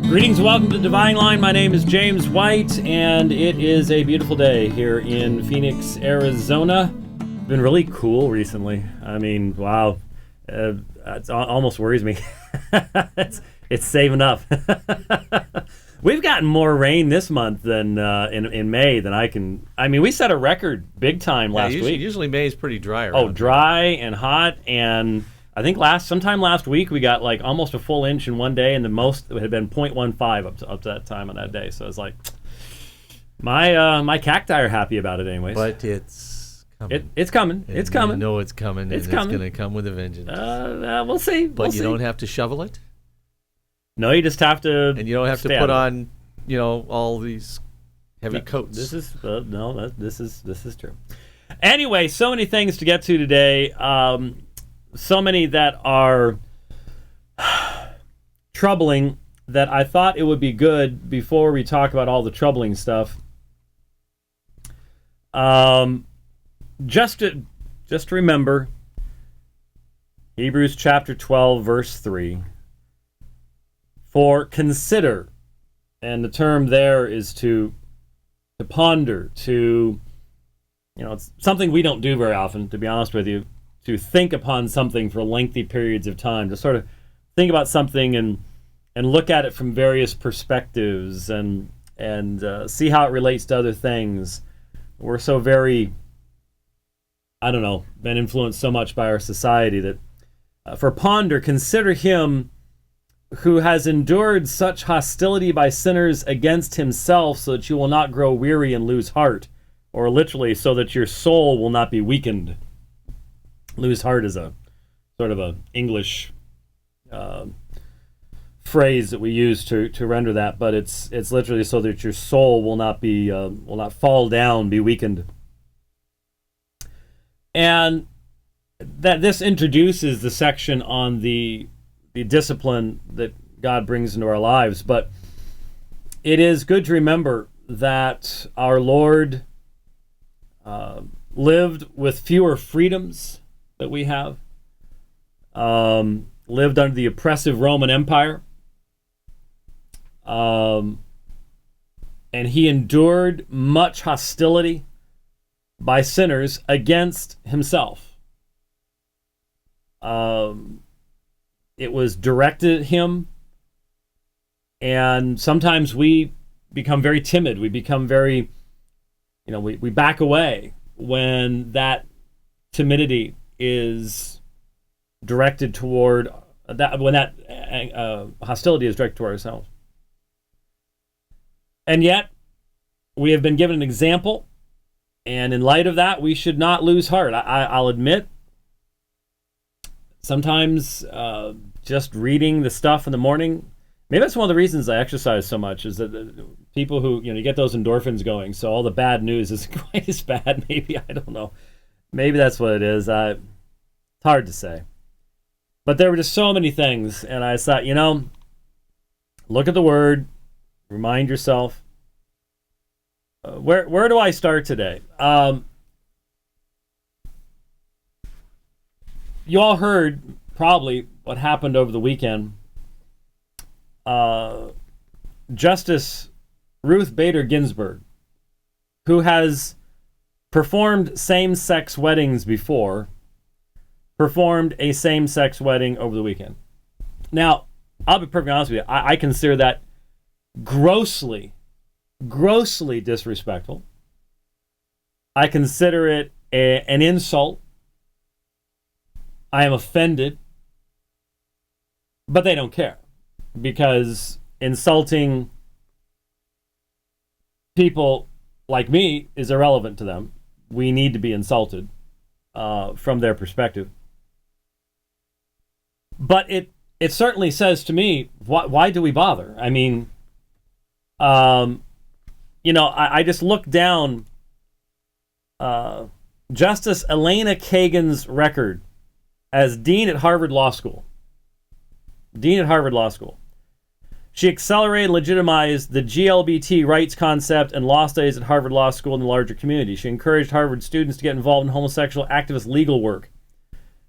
Greetings, welcome to Divine Line. My name is James White, and it is a beautiful day here in Phoenix, Arizona. It's been really cool recently. I mean, wow, it almost worries me. it's saving up. We've gotten more rain this month than in May than I can. I mean, we set a record big time last week. Usually May is pretty dry. Dry and hot, and I think sometime last week we got like almost a full inch in one day, and the most had been 0.15 up to that time on that day. So it's like my cacti are happy about it, anyways. But it's coming. It's coming. It's coming. You know it's coming. It's coming. It's going to come with a vengeance. We'll see. But you don't have to shovel it. No, you just have to. And you don't have to put on, all these heavy coats. This is this is true. Anyway, so many things to get to today. So many that are troubling that I thought it would be good before we talk about all the troubling stuff. Just to remember Hebrews chapter 12, verse 3. For consider, and the term there is to ponder, it's something we don't do very often, to be honest with you. To think upon something for lengthy periods of time, to sort of think about something and look at it from various perspectives and see how it relates to other things. We're so very, been influenced so much by our society that for ponder, consider him who has endured such hostility by sinners against himself, so that you will not grow weary and lose heart, or literally, so that your soul will not be weakened. Lose heart is a sort of a English phrase that we use to render that, but it's literally so that your soul will not fall down, be weakened, and that this introduces the section on the discipline that God brings into our lives. But it is good to remember that our Lord lived with fewer freedoms that we have, lived under the oppressive Roman Empire, and he endured much hostility by sinners against himself. It was directed at him, and sometimes we become very timid. We become very, we back away when that timidity is directed toward that, when that hostility is directed toward ourselves. And yet, we have been given an example, and in light of that, we should not lose heart. I'll admit, sometimes just reading the stuff in the morning, maybe that's one of the reasons I exercise so much, is that people who, you get those endorphins going, so all the bad news isn't quite as bad, maybe, I don't know. Maybe that's what it is. It's hard to say. But there were just so many things, and I thought, look at the Word, remind yourself. Where do I start today? You all heard probably what happened over the weekend. Justice Ruth Bader Ginsburg, who has performed same-sex weddings before, performed a same-sex wedding over the weekend. Now, I'll be perfectly honest with you. I consider that grossly disrespectful. I consider it an insult. I am offended. But they don't care, because insulting people like me is irrelevant to them. We need to be insulted from their perspective. But it certainly says to me, why do we bother? I mean, I just looked down Justice Elena Kagan's record as Dean at Harvard Law School. She accelerated and legitimized the GLBT rights concept and law studies at Harvard Law School and the larger community. She encouraged Harvard students to get involved in homosexual activist legal work.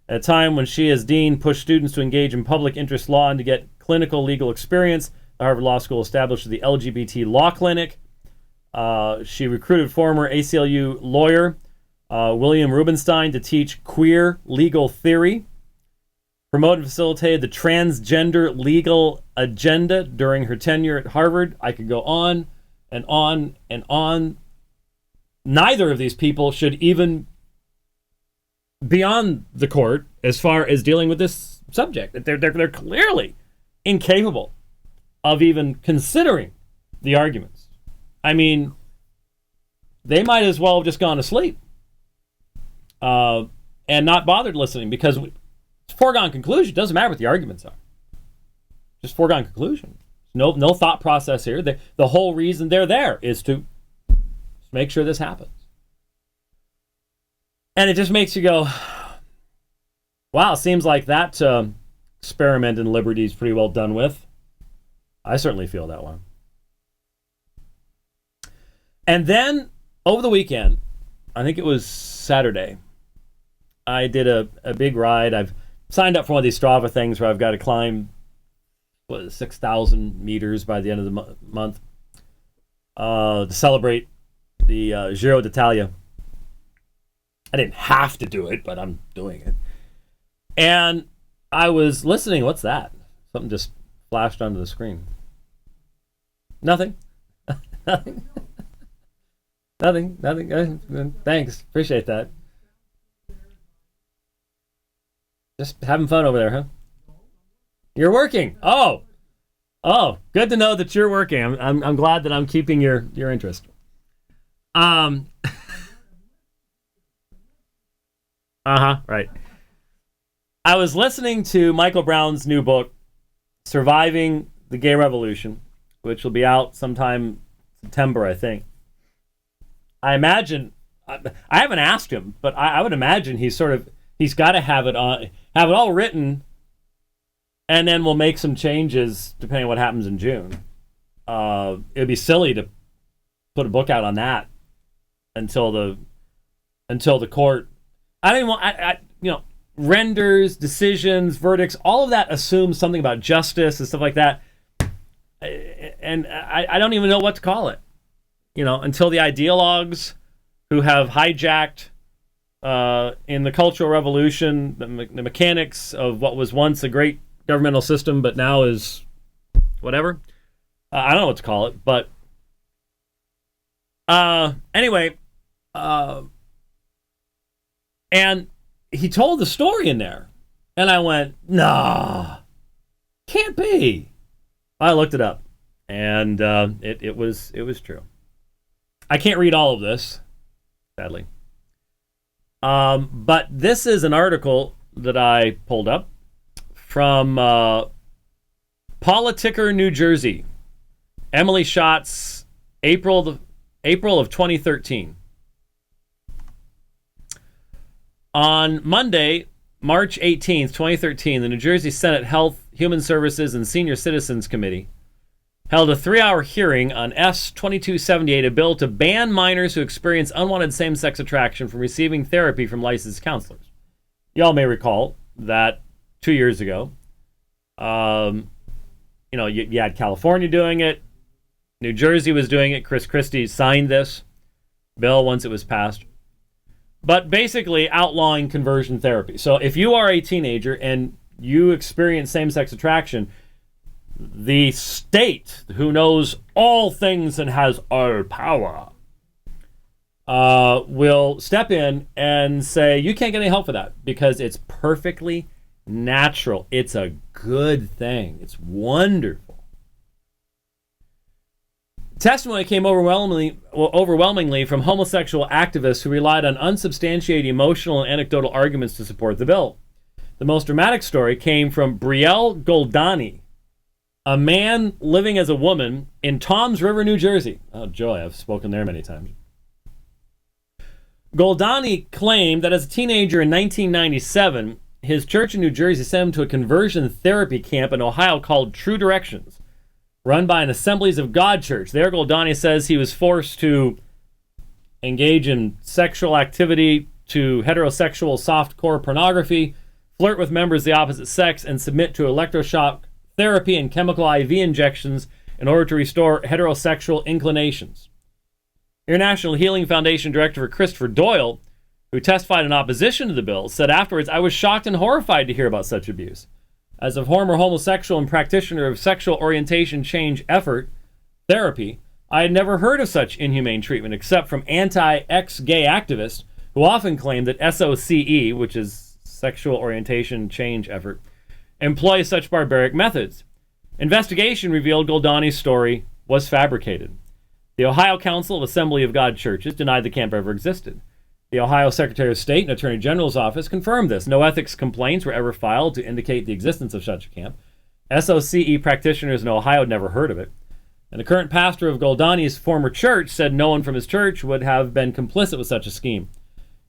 At a time when she, as dean, pushed students to engage in public interest law and to get clinical legal experience, Harvard Law School established the LGBT Law Clinic. She recruited former ACLU lawyer William Rubenstein to teach queer legal theory. Promoted and facilitated the transgender legal agenda during her tenure at Harvard. I could go on and on and on. Neither of these people should even be on the court as far as dealing with this subject. They're clearly incapable of even considering the arguments. I mean, they might as well have just gone to sleep and not bothered listening, because it's foregone conclusion. It doesn't matter what the arguments are. Just foregone conclusion. No thought process here. The whole reason they're there is to make sure this happens. And it just makes you go, wow, seems like that experiment in liberty is pretty well done with. I certainly feel that one. And then over the weekend, I think it was Saturday, I did a big ride. I've signed up for one of these Strava things where I've got to climb 6,000 meters by the end of the month to celebrate the Giro d'Italia. I didn't have to do it, but I'm doing it. And I was listening. What's that? Something just flashed onto the screen. Nothing. Nothing. Nothing. Thanks. Appreciate that. Just having fun over there, huh? You're working. Oh, good to know that you're working. I'm glad that I'm keeping your interest. Right. I was listening to Michael Brown's new book, Surviving the Gay Revolution, which will be out sometime September, I think. I imagine, I haven't asked him, but I would imagine he's got to have it all written, and then we'll make some changes depending on what happens in June. It'd be silly to put a book out on that until the court. I don't even want, renders, decisions, verdicts, all of that assumes something about justice and stuff like that. And I don't even know what to call it. Until the ideologues who have hijacked in the Cultural Revolution the mechanics of what was once a great governmental system but now is whatever. I don't know what to call it, but anyway, and he told the story in there, and I went, nah, can't be. I looked it up, and it was true. I can't read all of this, sadly. But this is an article that I pulled up from Politicker, New Jersey. Emily Schatz, April of 2013. On Monday, March 18th, 2013, the New Jersey Senate Health, Human Services, and Senior Citizens Committee held a 3-hour hearing on S-2278, a bill to ban minors who experience unwanted same-sex attraction from receiving therapy from licensed counselors. Y'all may recall that 2 years ago, you had California doing it. New Jersey was doing it. Chris Christie signed this bill once it was passed. But basically outlawing conversion therapy. So if you are a teenager and you experience same-sex attraction, the state, who knows all things and has all power, will step in and say, you can't get any help for that because it's perfectly natural. It's a good thing. It's wonderful. Testimony came overwhelmingly from homosexual activists who relied on unsubstantiated emotional and anecdotal arguments to support the bill. The most dramatic story came from Brielle Goldani, a man living as a woman in Toms River, New Jersey. Oh, joy, I've spoken there many times. Goldani claimed that as a teenager in 1997, his church in New Jersey sent him to a conversion therapy camp in Ohio called True Directions, run by an Assemblies of God church. There, Goldani says he was forced to engage in sexual activity, to heterosexual softcore pornography, flirt with members of the opposite sex, and submit to electroshock therapy and chemical IV injections in order to restore heterosexual inclinations. International Healing Foundation Director Christopher Doyle, who testified in opposition to the bill, said afterwards, "I was shocked and horrified to hear about such abuse. As a former homosexual and practitioner of sexual orientation change effort therapy, I had never heard of such inhumane treatment except from anti-ex-gay activists who often claim that SOCE, which is sexual orientation change effort, employs such barbaric methods. Investigation revealed Goldani's story was fabricated. The Ohio Council of Assembly of God Churches denied the camp ever existed. The Ohio Secretary of State and Attorney General's office confirmed this. No ethics complaints were ever filed to indicate the existence of such a camp. SOCE practitioners in Ohio had never heard of it. And the current pastor of Goldani's former church said no one from his church would have been complicit with such a scheme.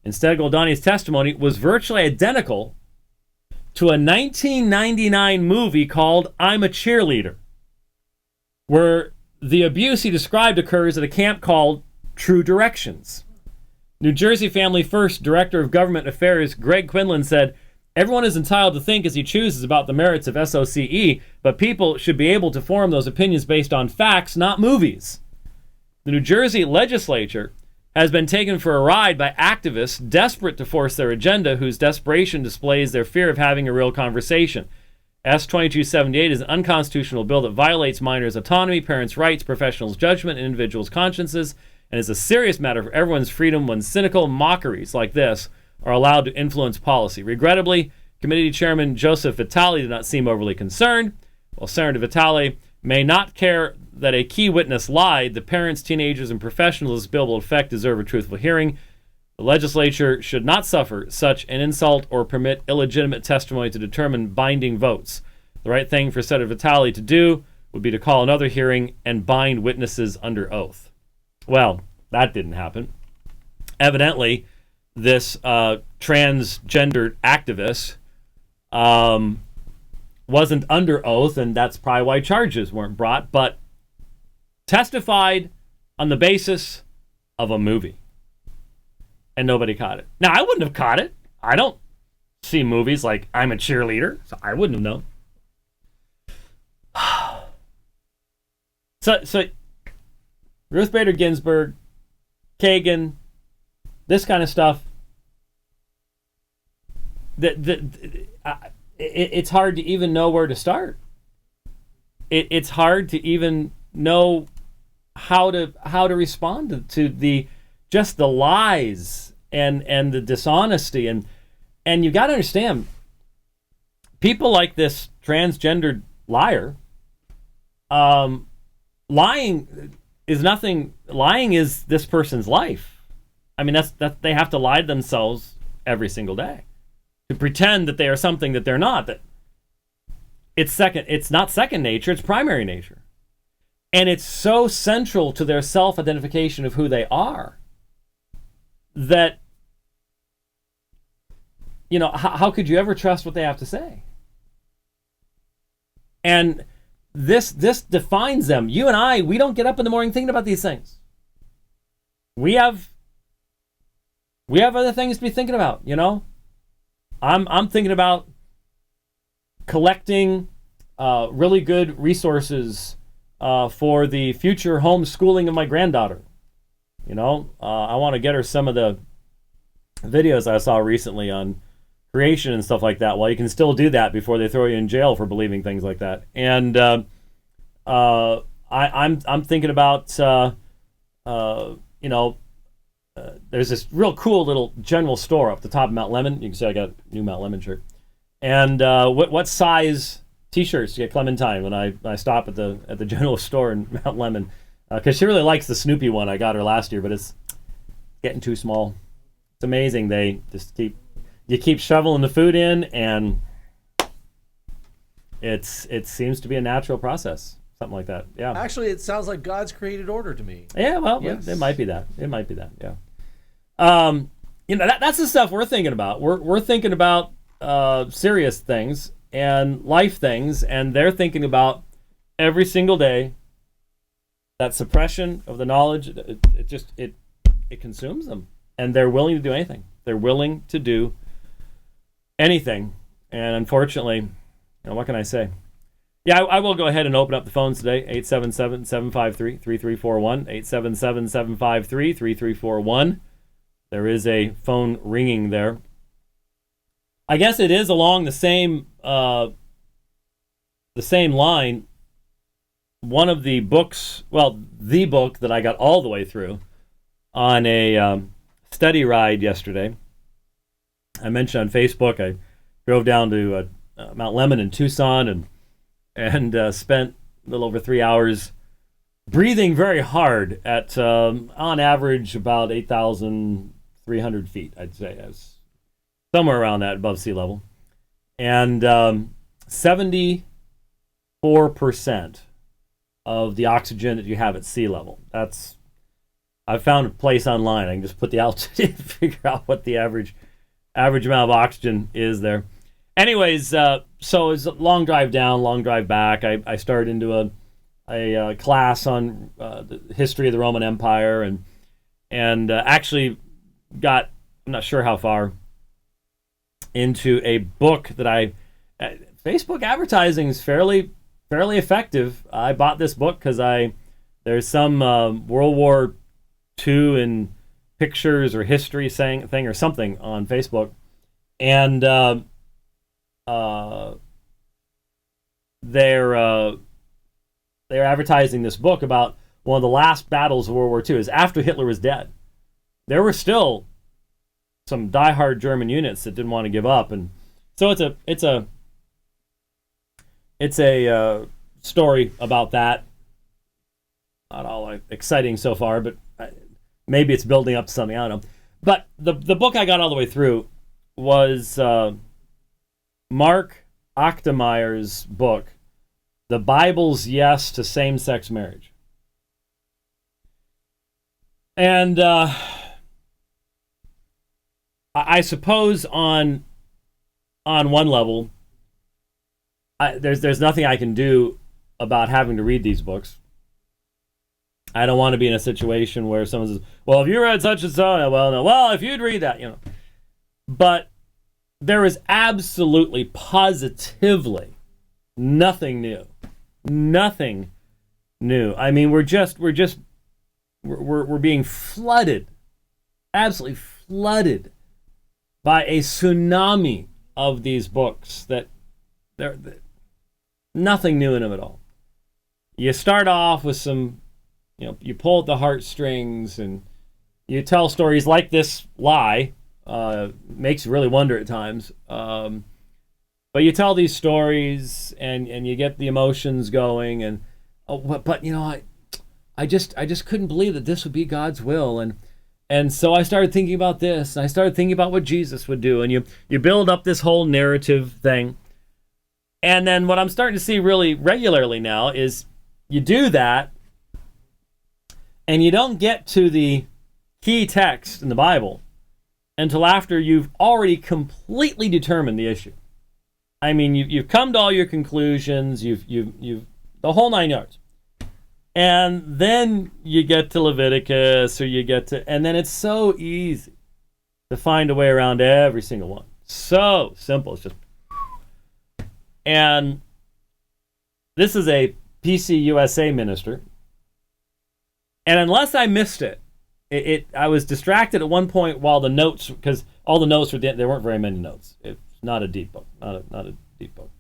Instead, Goldani's testimony was virtually identical to a 1999 movie called I'm a Cheerleader, where the abuse he described occurs at a camp called True Directions. New Jersey Family First Director of Government Affairs Greg Quinlan said, "Everyone is entitled to think as he chooses about the merits of SOCE, but people should be able to form those opinions based on facts, not movies." The New Jersey legislature has been taken for a ride by activists desperate to force their agenda, whose desperation displays their fear of having a real conversation. S-2278 is an unconstitutional bill that violates minors' autonomy, parents' rights, professionals' judgment, and individuals' consciences, and is a serious matter for everyone's freedom when cynical mockeries like this are allowed to influence policy. Regrettably, Committee Chairman Joseph Vitale did not seem overly concerned. While Senator Vitale may not care that a key witness lied, the parents, teenagers, and professionals this bill will affect deserve a truthful hearing. The legislature should not suffer such an insult or permit illegitimate testimony to determine binding votes. The right thing for Senator Vitale to do would be to call another hearing and bind witnesses under oath. Well, that didn't happen. Evidently, this transgendered activist wasn't under oath, and that's probably why charges weren't brought, but testified on the basis of a movie. And nobody caught it. Now, I wouldn't have caught it. I don't see movies like I'm a Cheerleader, so I wouldn't have known. So Ruth Bader Ginsburg, Kagan, this kind of stuff, it's hard to even know where to start. It's hard to even know how to respond to the just the lies and the dishonesty and you got to understand, people like this transgendered liar, lying is nothing. Lying is this person's life. I mean, that's they have to lie to themselves every single day to pretend that they are something that they're not. That it's not second nature, it's primary nature. And it's so central to their self-identification of who they are that, you know, how could you ever trust what they have to say? And this defines them. You and I, we don't get up in the morning thinking about these things. We have other things to be thinking about, you know? I'm thinking about collecting really good resources for the future homeschooling of my granddaughter. You know, I want to get her some of the videos I saw recently on creation and stuff like that. Well, you can still do that before they throw you in jail for believing things like that. And I'm thinking about you know, there's this real cool little general store up the top of Mount Lemmon. You can see I got a new Mount Lemmon shirt. And what size T-shirts to get Clementine when I stop at the general store in Mount Lemmon, because she really likes the Snoopy one I got her last year, but it's getting too small. It's amazing. They just keep shoveling the food in, and it seems to be a natural process, something like that. Yeah. Actually, it sounds like God's created order to me. Yeah. Well, yes. It might be that. It might be that. Yeah. You know, that's the stuff we're thinking about. We're thinking about serious things and life things, and they're thinking about every single day that suppression of the knowledge. It consumes them, and they're willing to do anything. They're willing to do anything, and unfortunately, you know, what can I say? Yeah, I will go ahead and open up the phones today. 877-753-3341. 877-753-3341. There is a phone ringing there. I guess it is along the same line. One of the books, the book that I got all the way through on a study ride yesterday. I mentioned on Facebook I drove down to Mount Lemmon in Tucson and spent a little over 3 hours breathing very hard at, on average, about 8,300 feet, I'd say. I was somewhere around that, above sea level. And 74% of the oxygen that you have at sea level. I found a place online. I can just put the altitude and figure out what the average amount of oxygen is there. Anyways, so it's a long drive down, long drive back. I started into a class on the history of the Roman Empire and actually got, I'm not sure how far, into a book that Facebook advertising is fairly effective. I bought this book because there's some World War II in pictures or history thing or something on Facebook, and they're advertising this book about one of the last battles of World War II. Is after Hitler was dead. There were still some diehard German units that didn't want to give up, and so it's a story about that. Not all exciting so far, but maybe it's building up to something. I don't know. But the book I got all the way through was Mark Achtemeyer's book, The Bible's Yes to Same-Sex Marriage. And I suppose on one level, there's nothing I can do about having to read these books. I don't want to be in a situation where someone says, well, if you read such and so, well, if you'd read that, But there is absolutely, positively nothing new. Nothing new. I mean, we're being flooded, absolutely flooded by a tsunami of these books that they're nothing new in them at all. You start off with some, you pull at the heartstrings and you tell stories like this lie. Makes you really wonder at times. But you tell these stories and you get the emotions going and I just couldn't believe that this would be God's will and so I started thinking about this and I started thinking about what Jesus would do, and you build up this whole narrative thing. And then what I'm starting to see really regularly now is you do that and you don't get to the key text in the Bible until after you've already completely determined the issue. I mean, you've come to all your conclusions, you've the whole 9 yards. And then you get to Leviticus, and then it's so easy to find a way around every single one. So simple. It's just, and this is a PCUSA minister, and unless I missed it, I was distracted at one point while the notes, because all the notes there weren't very many notes. It's not a deep book, not a deep book.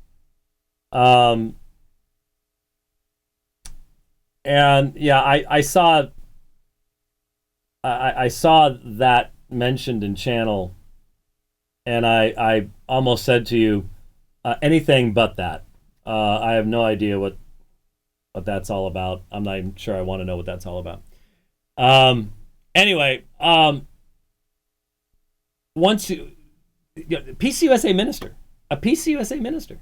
And yeah, I saw that mentioned in channel, and I almost said to you, anything but that. I have no idea what that's all about. I'm not even sure I want to know what that's all about. Anyway, once you PCUSA minister, a PCUSA minister.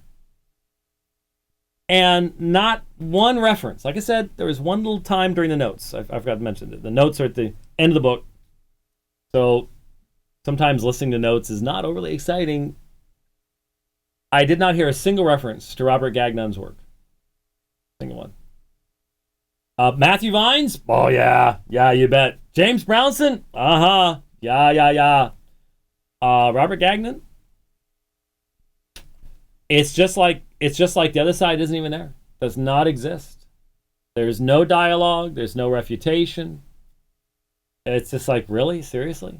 And not one reference. Like I said, there was one little time during the notes. I forgot to mention it. The notes are at the end of the book. So sometimes listening to notes is not overly exciting. I did not hear a single reference to Robert Gagnon's work. Single one. Matthew Vines? Oh, yeah. Yeah, you bet. James Brownson? Uh-huh. Yeah. Robert Gagnon? It's just like it's just like the other side isn't even there. Does not exist. There's no dialogue. There's no refutation. It's just like, really? Seriously?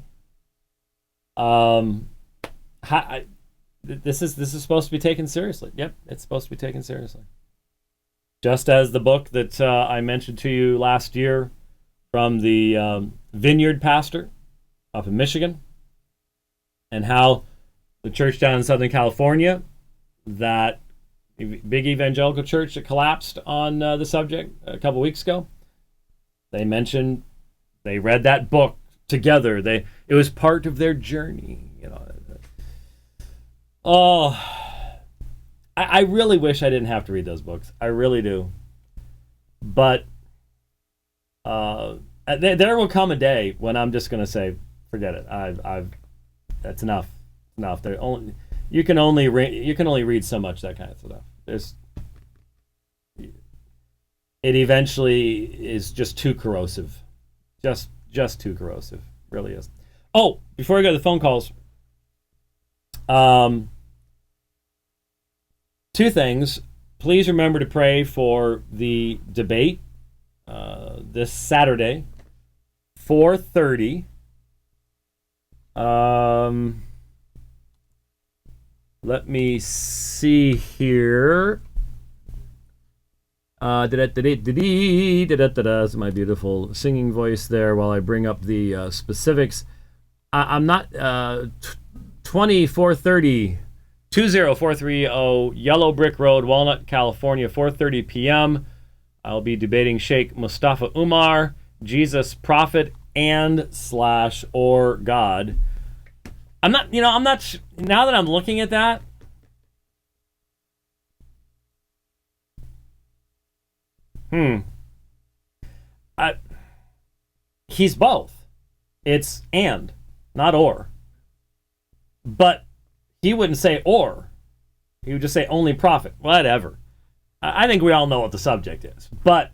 This is supposed to be taken seriously. Yep, it's supposed to be taken seriously. Just as the book that I mentioned to you last year from the Vineyard pastor up in Michigan, and how the church down in Southern California, that big evangelical church that collapsed on the subject a couple weeks ago, they mentioned they read that book together. It was part of their journey. I really wish I didn't have to read those books. I really do. But there will come a day when I'm just going to say, forget it. That's enough. Enough. You can only read so much of that kind of stuff. It eventually is just too corrosive. Just too corrosive. Really is. Oh, before we go to the phone calls, two things. Please remember to pray for the debate this Saturday, 4:30. Let me see here. That's my beautiful singing voice there while I bring up the specifics. I'm not 2430 20430 Yellow Brick Road, Walnut, California, 4:30 p.m. I'll be debating Sheikh Mustafa Umar, Jesus prophet and / or God. I'm not now that I'm looking at that, he's both. It's and, not or. But he wouldn't say or. He would just say only prophet. Whatever. I think we all know what the subject is. But,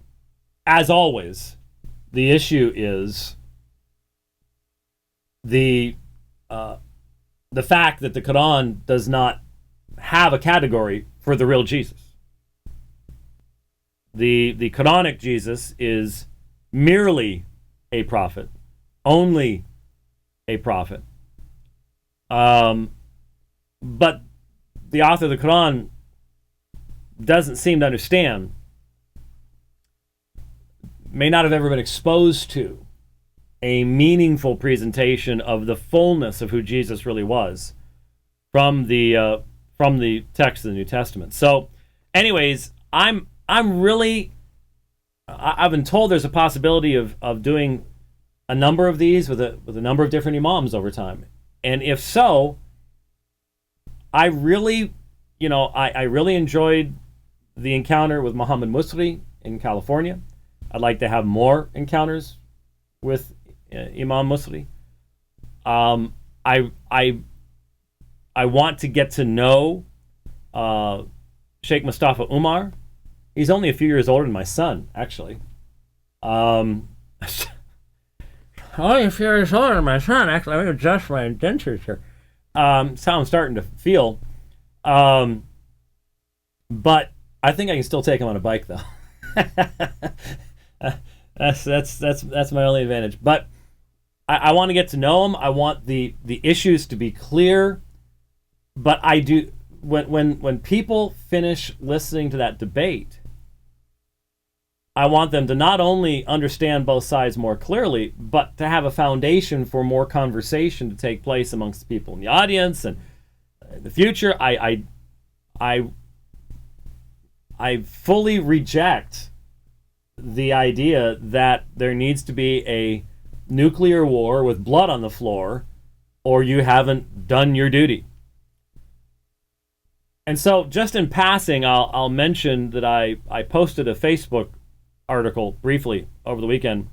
as always, the issue is the fact that the Quran does not have a category for the real Jesus. The Quranic Jesus is merely a prophet, only a prophet. But the author of the Quran doesn't seem to understand, may not have ever been exposed to a meaningful presentation of the fullness of who Jesus really was from the text of the New Testament. So, anyways, I've been told there's a possibility of doing a number of these with a number of different imams over time, and if so, I really enjoyed the encounter with Muhammad Musri in California. I'd like to have more encounters with Imam Musri. I want to get to know Sheikh Mustafa Umar. He's only a few years older than my son, actually. Only a few years older than my son, actually. I'm going to adjust my indentures here. That's how I'm starting to feel. But I think I can still take him on a bike, though. That's my only advantage. But I want to get to know him. I want the issues to be clear. But I do when people finish listening to that debate, I want them to not only understand both sides more clearly, but to have a foundation for more conversation to take place amongst the people in the audience and in the future. I fully reject the idea that there needs to be a nuclear war with blood on the floor, or you haven't done your duty. And so, just in passing, I'll mention that I posted a Facebook article briefly over the weekend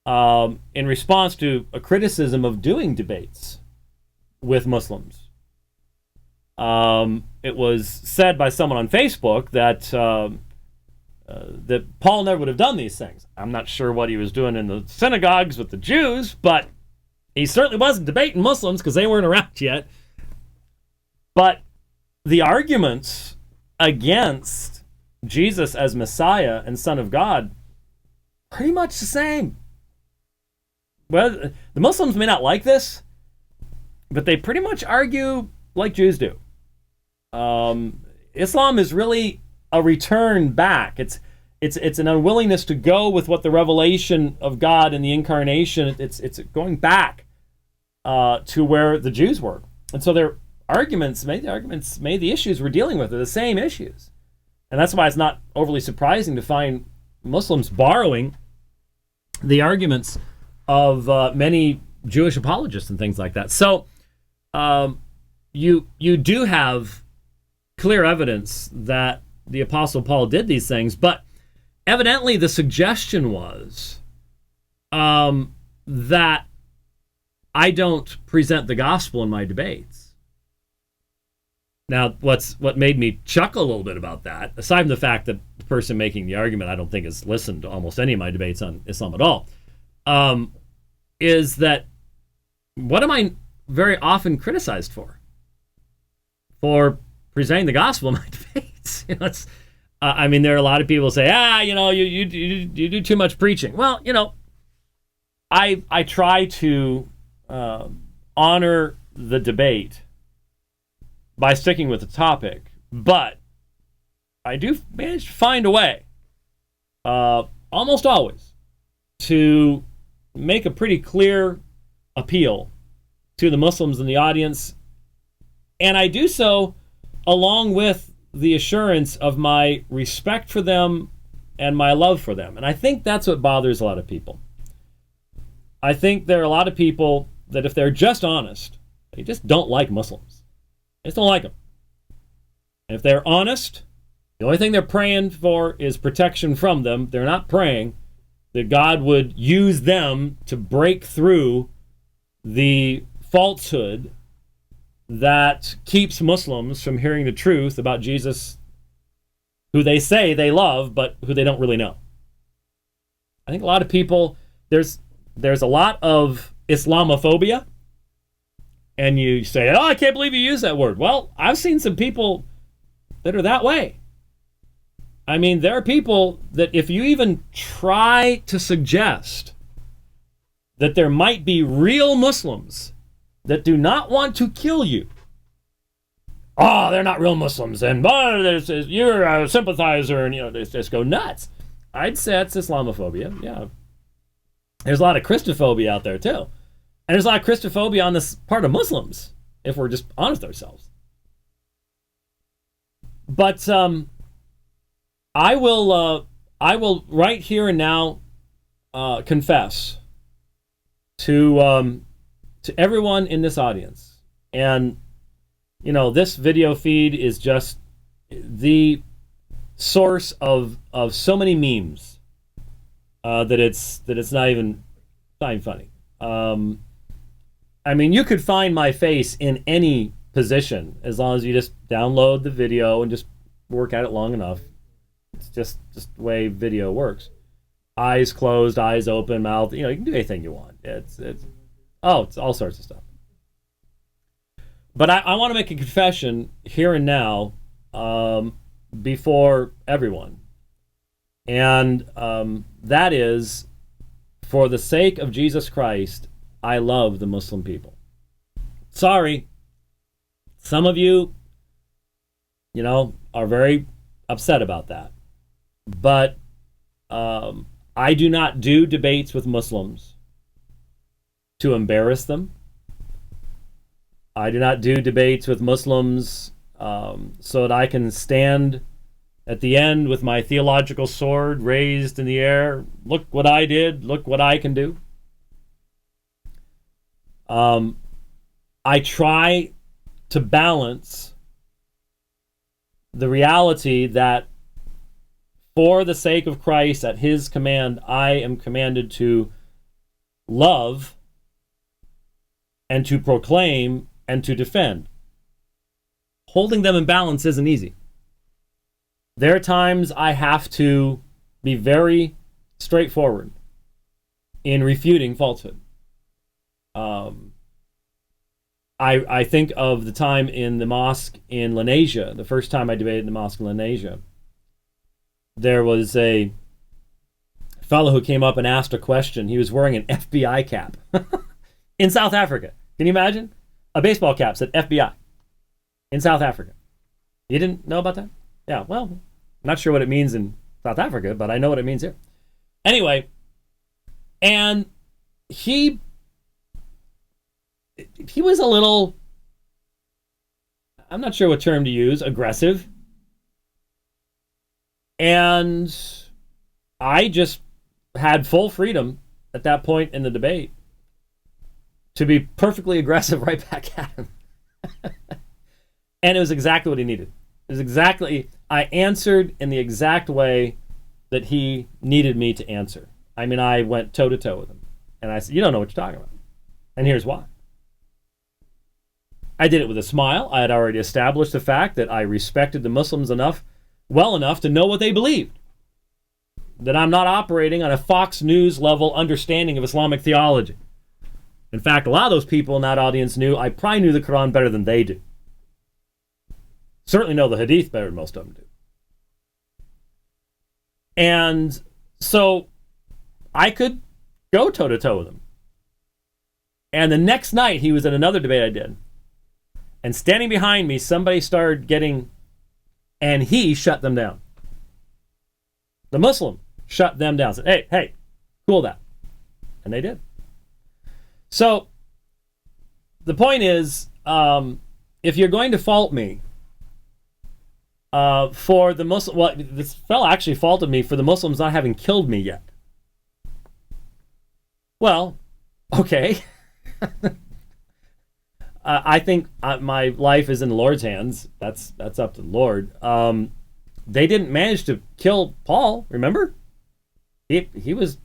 in response to a criticism of doing debates with Muslims. It was said by someone on Facebook that Paul never would have done these things. I'm not sure what he was doing in the synagogues with the Jews, but he certainly wasn't debating Muslims because they weren't around yet. But the arguments against Jesus as Messiah and Son of God, pretty much the same. Well, the Muslims may not like this, but they pretty much argue like Jews do. Islam is really a return back. It's an unwillingness to go with what the revelation of God and the incarnation. It's going back to where the Jews were, and so their arguments made the issues we're dealing with are the same issues, and that's why it's not overly surprising to find Muslims borrowing the arguments of many Jewish apologists and things like that. So you do have clear evidence that the Apostle Paul did these things, but evidently the suggestion was that I don't present the gospel in my debates. Now, what made me chuckle a little bit about that, aside from the fact that the person making the argument I don't think has listened to almost any of my debates on Islam at all, is that what am I very often criticized for? For presenting the gospel in my debates. I mean, there are a lot of people who say, you do too much preaching. Well, I try to honor the debate by sticking with the topic, but I do manage to find a way, almost always, to make a pretty clear appeal to the Muslims in the audience, and I do so along with the assurance of my respect for them and my love for them. And I think that's what bothers a lot of people. I think there are a lot of people that if they're just honest, they just don't like Muslims. They just don't like them. And if they're honest, the only thing they're praying for is protection from them. They're not praying that God would use them to break through the falsehood that keeps Muslims from hearing the truth about Jesus, who they say they love, but who they don't really know. I think a lot of people, there's a lot of Islamophobia, and you say, I can't believe you use that word. Well, I've seen some people that are that way. I mean, there are people that if you even try to suggest that there might be real Muslims that do not want to kill you, they're not real Muslims, and you're a sympathizer, and they just go nuts. I'd say that's Islamophobia. Yeah, there's a lot of Christophobia out there too, and there's a lot of Christophobia on this part of Muslims, if we're just honest with ourselves. But I will right here and now confess to everyone in this audience, and this video feed is just the source of so many memes that it's not even funny. I mean, you could find my face in any position as long as you just download the video and just work at it long enough. It's just the way video works. Eyes closed, eyes open, mouth. You can do anything you want. It's all sorts of stuff. But I want to make a confession here and now before everyone. And that is, for the sake of Jesus Christ, I love the Muslim people. Sorry. Some of you, are very upset about that. But I do not do debates with Muslims to embarrass them. I do not do debates with Muslims so that I can stand at the end with my theological sword raised in the air. Look what I did. Look what I can do. I try to balance the reality that for the sake of Christ, at his command, I am commanded to love and to proclaim and to defend. Holding them in balance isn't easy. There are times I have to be very straightforward in refuting falsehood. I think of the time in the mosque in Lenasia, the first time I debated in the mosque in Lenasia. There was a fellow who came up and asked a question. He was wearing an FBI cap in South Africa. Can you imagine? A baseball cap said FBI in South Africa. You didn't know about that? Yeah, well, I'm not sure what it means in South Africa, but I know what it means here. Anyway, and he was a little, I'm not sure what term to use, aggressive. And I just had full freedom at that point in the debate to be perfectly aggressive right back at him. And it was exactly what he needed. It was exactly, I answered in the exact way that he needed me to answer. I mean, I went toe-to-toe with him. And I said, you don't know what you're talking about. And here's why. I did it with a smile. I had already established the fact that I respected the Muslims well enough to know what they believed. That I'm not operating on a Fox News level understanding of Islamic theology. In fact, a lot of those people in that audience knew I probably knew the Quran better than they do. Certainly know the Hadith better than most of them do. And so I could go toe-to-toe with him. And the next night, he was at another debate I did. And standing behind me, somebody started getting, and he shut them down. The Muslim shut them down. Said, hey, cool that. And they did. So the point is, if you're going to fault me for the Muslim, well, this fellow actually faulted me for the Muslims not having killed me yet. Well, okay. I think my life is in the Lord's hands. That's up to the Lord. They didn't manage to kill Paul. Remember, he was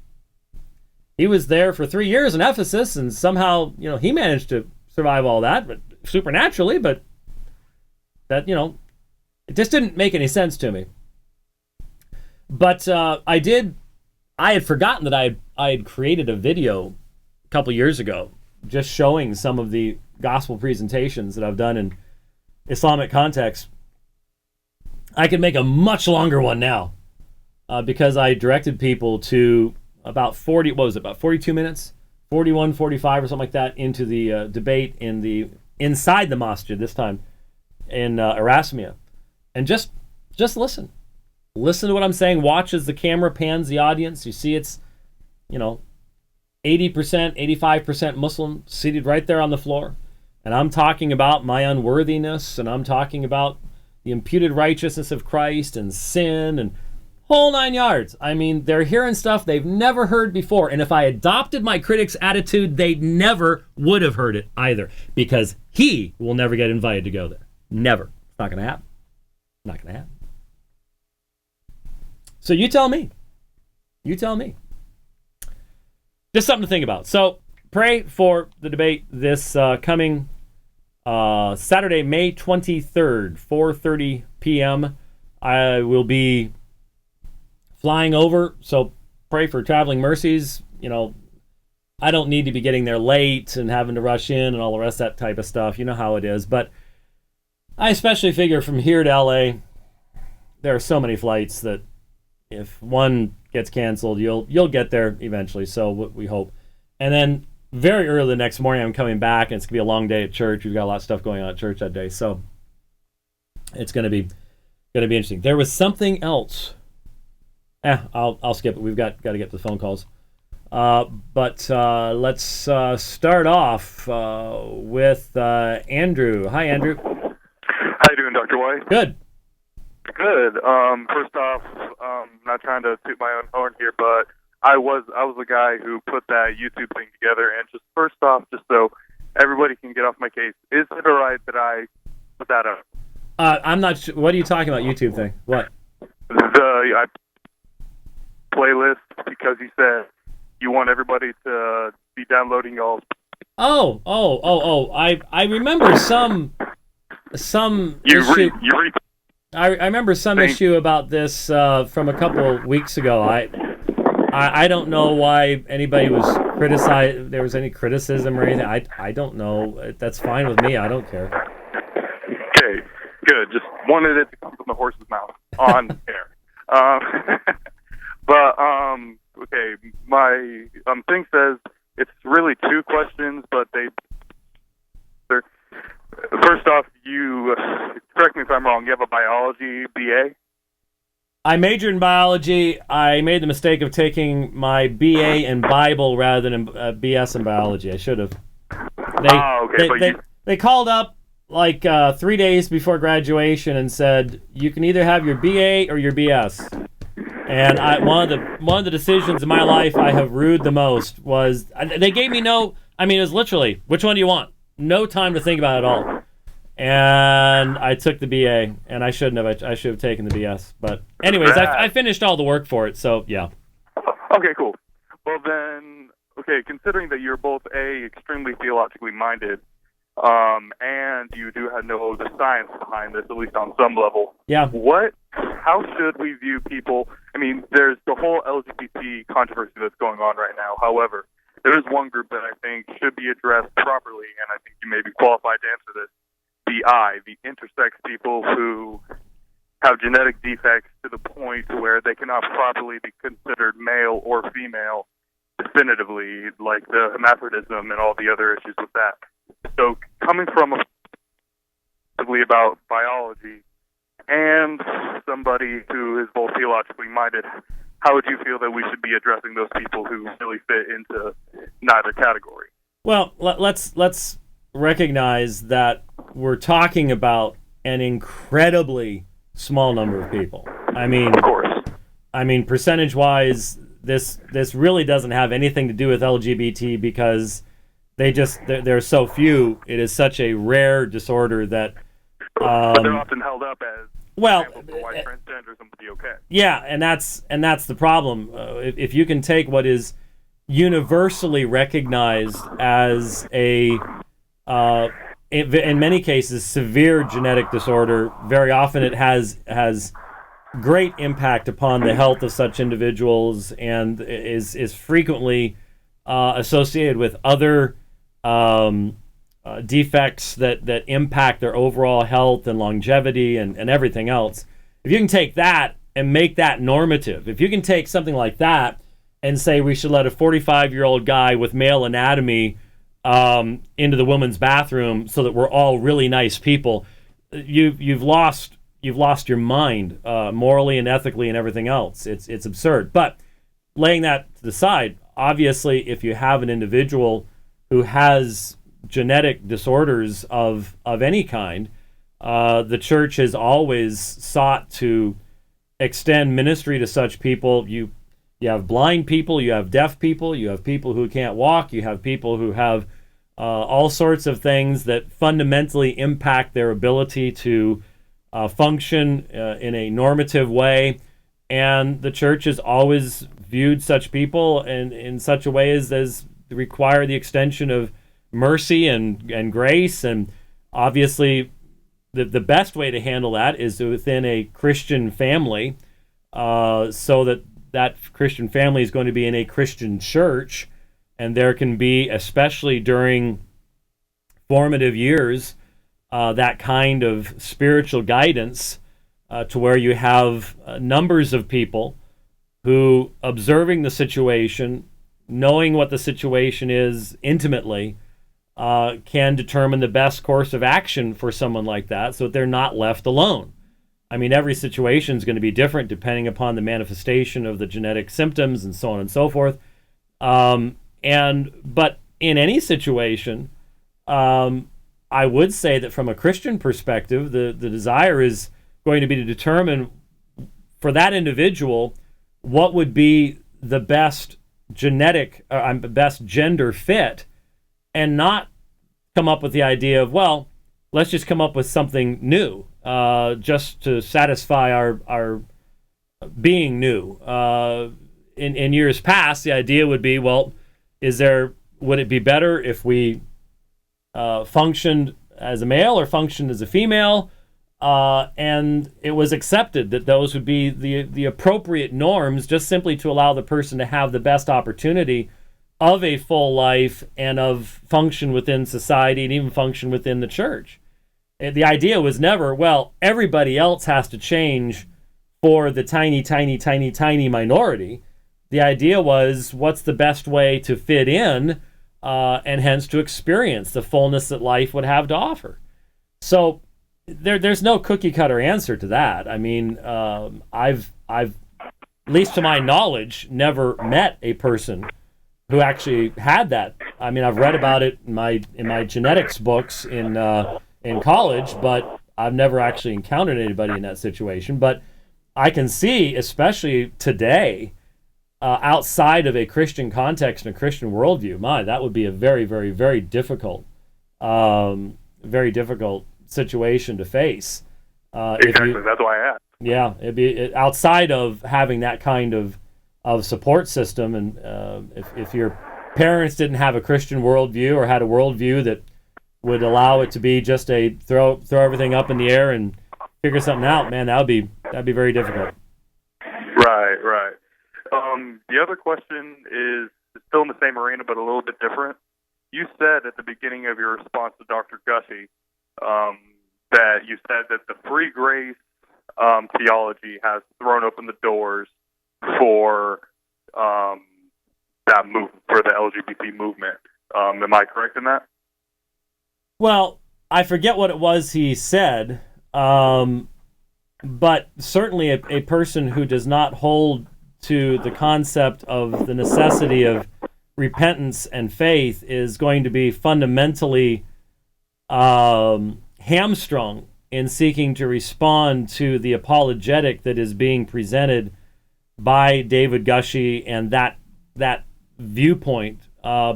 there for 3 years in Ephesus, and somehow he managed to survive all that, but supernaturally. But that it just didn't make any sense to me. But I had forgotten that I had created a video a couple years ago just showing some of the gospel presentations that I've done in Islamic context. I could make a much longer one now because I directed people to about 42 minutes, 41, 45 or something like that into the debate inside the masjid this time in Erasmia. And just listen. Listen to what I'm saying. Watch as the camera pans the audience. You see it's, 80%, 85% Muslim seated right there on the floor. And I'm talking about my unworthiness, and I'm talking about the imputed righteousness of Christ and sin and whole 9 yards. I mean, they're hearing stuff they've never heard before. And if I adopted my critic's attitude, they never would have heard it either, because he will never get invited to go there. Never. It's not going to happen. Not going to happen. So you tell me. You tell me. Just something to think about. So pray for the debate this coming Saturday, May 23rd, 4:30 p.m. I will be flying over, so pray for traveling mercies. I don't need to be getting there late and having to rush in and all the rest of that type of stuff. You know how it is. But I especially figure from here to LA, there are so many flights that if one gets canceled, you'll get there eventually. So we hope. And then very early the next morning, I'm coming back, and it's gonna be a long day at church. We've got a lot of stuff going on at church that day, so it's gonna be interesting. There was something else. I'll skip it. We've got to get to the phone calls. But let's start off with Andrew. Hi, Andrew. How you doing, Dr. White? Good. Good. First off, not trying to toot my own horn here, but I was the guy who put that YouTube thing together. And just first off, just so everybody can get off my case, is it all right that I put that up? I'm not sure. What are you talking about, YouTube thing? What? The playlist, because you said you want everybody to be downloading y'all's. Oh! I remember some issue. I remember some issue about this from a couple weeks ago. I don't know why anybody was criticized. There was any criticism or anything. I don't know. That's fine with me. I don't care. Okay, good. Just wanted it to come from the horse's mouth on air. Okay, my thing says it's really two questions, but they're first off, you correct me if I'm wrong. You have a biology BA. I majored in biology. I made the mistake of taking my BA in Bible rather than BS in biology. I should have. They called up like 3 days before graduation and said you can either have your BA or your BS. And one of the decisions in my life I have rued the most was they gave me no. I mean, it was literally which one do you want? No time to think about it at all. And I took the BA, and I shouldn't have. I should have taken the BS. But anyways, I finished all the work for it, so yeah. Okay, cool. Well then, okay, considering that you're both extremely theologically minded, and you do know the science behind this, at least on some level. Yeah. How should we view people? I mean, there's the whole LGBT controversy that's going on right now. However, there is one group that I think should be addressed properly, and I think you may be qualified to answer this. The intersex people who have genetic defects to the point where they cannot properly be considered male or female definitively, like the hermaphrodism and all the other issues with that. So coming from about biology and somebody who is both theologically minded, how would you feel that we should be addressing those people who really fit into neither category? Well, let's recognize that we're talking about an incredibly small number of people. I mean, of course. I mean, percentage-wise, this really doesn't have anything to do with LGBT because there are so few. It is such a rare disorder that. But they're often held up as. Well, why transgenderism would be okay. Yeah, and that's the problem. If you can take what is universally recognized as a in many cases severe genetic disorder, very often it has great impact upon the health of such individuals and is frequently associated with other defects that impact their overall health and longevity and everything else. If you can take that and make that normative, if you can take something like that and say we should let a 45-year-old guy with male anatomy into the women's bathroom so that we're all really nice people, you've lost your mind morally and ethically and everything else. It's absurd. But laying that to the side, obviously, if you have an individual who has genetic disorders of any kind, the church has always sought to extend ministry to such people. You have blind people, you have deaf people, you have people who can't walk, you have people who have all sorts of things that fundamentally impact their ability to function in a normative way. And the church has always viewed such people in such a way as require the extension of mercy and grace. And obviously the best way to handle that is within a Christian family, so that Christian family is going to be in a Christian church, and there can be, especially during formative years, that kind of spiritual guidance to where you have numbers of people who, observing the situation, knowing what the situation is intimately, can determine the best course of action for someone like that so that they're not left alone. I mean, every situation is going to be different depending upon the manifestation of the genetic symptoms and so on and so forth. But in any situation, I would say that from a Christian perspective, the desire is going to be to determine for that individual what would be the best best gender fit, and not come up with the idea of, well, let's just come up with something new just to satisfy our being new. In years past, the idea would be, well, would it be better if we functioned as a male or functioned as a female? and it was accepted that those would be the appropriate norms, just simply to allow the person to have the best opportunity of a full life and of function within society and even function within the church. And the idea was never, well, everybody else has to change for the tiny, tiny, tiny, tiny minority. The idea was, what's the best way to fit in, and hence to experience the fullness that life would have to offer. So there's no cookie cutter answer to that. I mean, I've at least to my knowledge, never met a person who actually had that. I mean, I've read about it in my genetics books in college, but I've never actually encountered anybody in that situation. But I can see, especially today, outside of a Christian context and a Christian worldview, that would be a very, very, very difficult situation to face. Exactly. That's why I asked. Yeah, it'd be outside of having that kind of support system, and if your parents didn't have a Christian worldview or had a worldview that would allow it to be just a throw everything up in the air and figure something out, man, that'd be very difficult. Right. The other question is still in the same arena, but a little bit different. You said at the beginning of your response to Dr. Gushee that you said that the free grace theology has thrown open the doors for that move, for the LGBT movement. Am I correct in that? Well, I forget what it was he said, but certainly a person who does not hold to the concept of the necessity of repentance and faith is going to be fundamentally hamstrung in seeking to respond to the apologetic that is being presented by David Gushee and that viewpoint,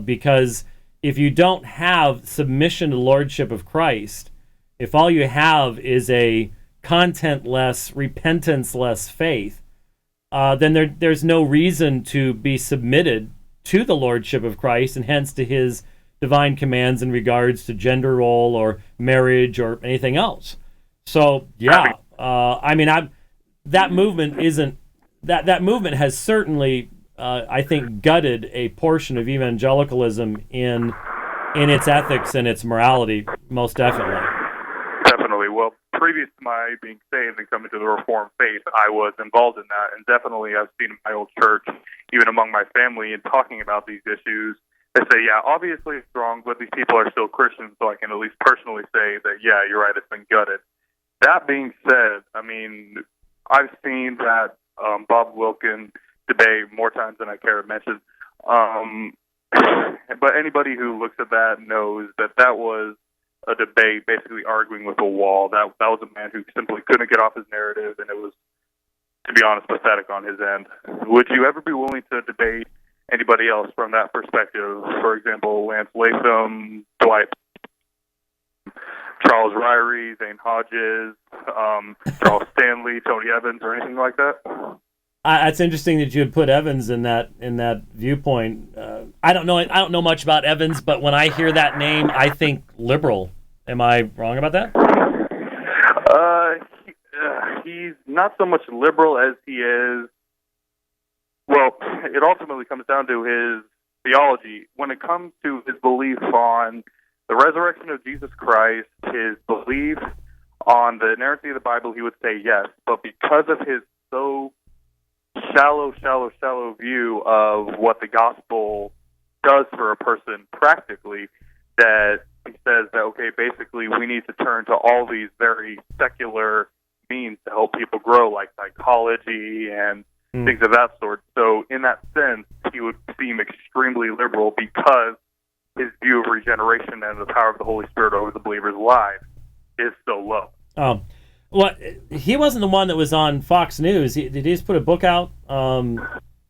because if you don't have submission to the Lordship of Christ, if all you have is a content-less, repentance-less faith, then there's no reason to be submitted to the Lordship of Christ and hence to his divine commands in regards to gender role or marriage or anything else. So, yeah, I mean, that movement isn't... That movement has certainly, I think, gutted a portion of evangelicalism in its ethics and its morality, most definitely. Definitely. Well, previous to my being saved and coming to the Reformed faith, I was involved in that, and definitely I've seen in my old church, even among my family, in talking about these issues, they say, yeah, obviously it's wrong, but these people are still Christians, so I can at least personally say that, yeah, you're right, it's been gutted. That being said, I mean, I've seen that Bob Wilkin debate more times than I care to mention. But anybody who looks at that knows that was a debate basically arguing with a wall. That was a man who simply couldn't get off his narrative, and it was, to be honest, pathetic on his end. Would you ever be willing to debate anybody else from that perspective? For example, Lance Latham, Dwight, Charles Ryrie, Zane Hodges, Charles Stanley, Tony Evans, or anything like that? It's interesting that you would put Evans in that viewpoint. I don't know much about Evans, but when I hear that name, I think liberal. Am I wrong about that? He's not so much liberal as he is. Well, it ultimately comes down to his theology. When it comes to his belief on the resurrection of Jesus Christ, his belief on the inerrancy of the Bible, he would say yes. But because of his so shallow view of what the gospel does for a person practically, that he says that, okay, basically we need to turn to all these very secular means to help people grow, like psychology and things of that sort. So in that sense, he would seem extremely liberal because his view of regeneration and the power of the Holy Spirit over the believer's life is so low. Oh, well, he wasn't the one that was on Fox News. Did he just put a book out on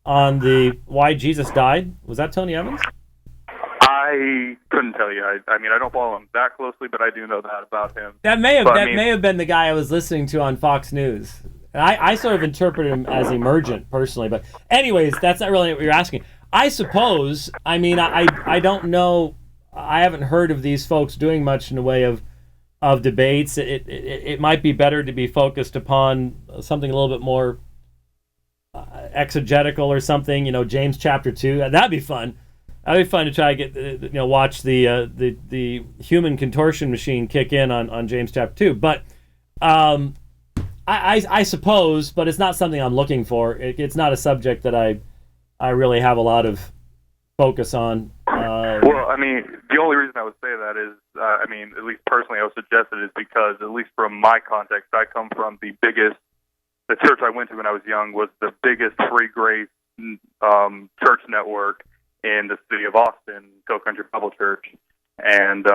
the why Jesus died? Was that Tony Evans? I couldn't tell you. I mean, I don't follow him that closely, but I do know that about him. That may have been the guy I was listening to on Fox News. And I sort of interpret him as emergent personally, but anyways, that's not really what you're asking. I suppose. I mean, I don't know. I haven't heard of these folks doing much in the way of of debates. It might be better to be focused upon something a little bit more exegetical or something. James chapter 2. That'd be fun. That'd be fun to try to get watch the human contortion machine kick in on James chapter 2. But I suppose, but it's not something I'm looking for. It's not a subject that I really have a lot of focus on. Well, I mean, the only reason I would say that is, at least personally, I would suggest it is because, at least from my context, I come from the church I went to when I was young was the biggest free grace church network in the city of Austin, Go Country Bible Church. And